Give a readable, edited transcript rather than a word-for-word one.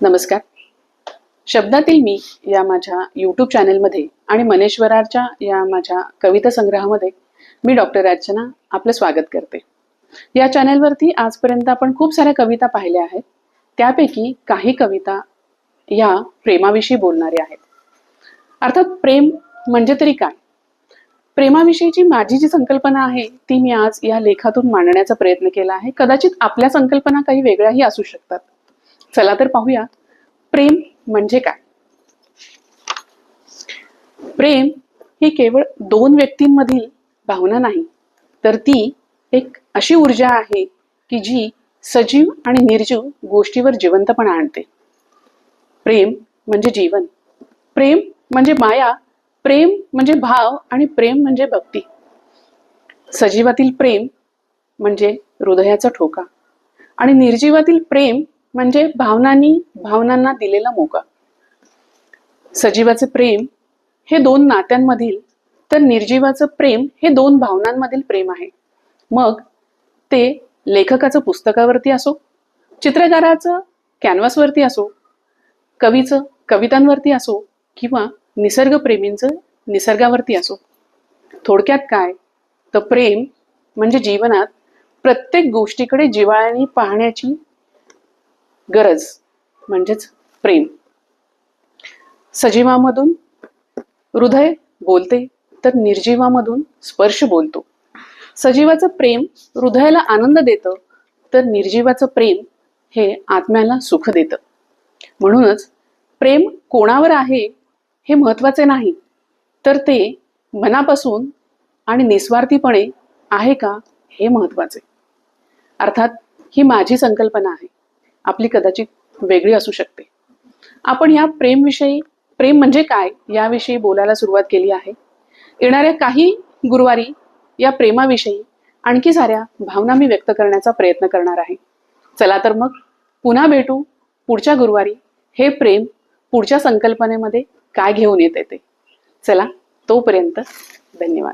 नमस्कार. शब्दातील मी या माझ्या यूट्यूब चॅनलमध्ये आणि मनेश्वराच्या या माझ्या कविता संग्रहामध्ये मी डॉक्टर अर्चना आपलं स्वागत करते. या चॅनलवरती आजपर्यंत आपण खूप साऱ्या कविता पाहिल्या आहेत. त्यापैकी काही कविता या प्रेमाविषयी बोलणाऱ्या आहेत. अर्थात प्रेम म्हणजे तरी काय? प्रेमाविषयीची माझी जी संकल्पना आहे ती मी आज या लेखातून मांडण्याचा प्रयत्न केला आहे. कदाचित आपल्या संकल्पना काही वेगळ्याही असू शकतात. चला तर पाहूया, प्रेम म्हणजे काय. प्रेम ही केवळ दोन व्यक्तींमधील भावना नाही, तर ती एक अशी ऊर्जा आहे की जी सजीव आणि निर्जीव गोष्टीवर जिवंतपणा आणते. प्रेम म्हणजे जीवन, प्रेम म्हणजे माया, प्रेम म्हणजे भाव आणि प्रेम म्हणजे भक्ती. सजीवातील प्रेम म्हणजे हृदयाचा ठोका आणि निर्जीवातील प्रेम म्हणजे भावनांना दिलेला मोका. सजीवाचे प्रेम हे दोन नात्यांमधील, तर निर्जीवाचं प्रेम हे दोन भावनांमधील प्रेम आहे. मग ते लेखकाचं पुस्तकावरती असो, चित्रकाराचं कॅनव्हासवरती असो, कवीचं कवितांवरती असो किंवा निसर्गप्रेमींचं निसर्गावरती असो. थोडक्यात काय तर प्रेम म्हणजे जीवनात प्रत्येक गोष्टीकडे जिव्हाळ्याने पाहण्याची गरज म्हणजेच प्रेम. सजीवामधून हृदय बोलते तर निर्जीवामधून स्पर्श बोलतो. सजीवाचं प्रेम हृदयाला आनंद देतं, तर निर्जीवाचं प्रेम हे आत्म्याला सुख देतं. म्हणूनच प्रेम कोणावर आहे हे महत्वाचे नाही, तर ते मनापासून आणि निस्वार्थीपणे आहे का हे महत्वाचे. अर्थात ही माझी संकल्पना आहे, आपली कदाचित वेगळी असू शकते. आपण या प्रेम म्हणजे काय याविषयी बोलायला सुरुवात केली आहे. येणाऱ्या काही गुरुवारी या प्रेमाविषयी आणखी साऱ्या भावना मी व्यक्त करण्याचा प्रयत्न करणार आहे. चला तर मग पुन्हा भेटू पुढच्या गुरुवारी. हे प्रेम पुढच्या संकल्पनेमध्ये काय घेऊन येते ते. चला, तोपर्यंत धन्यवाद.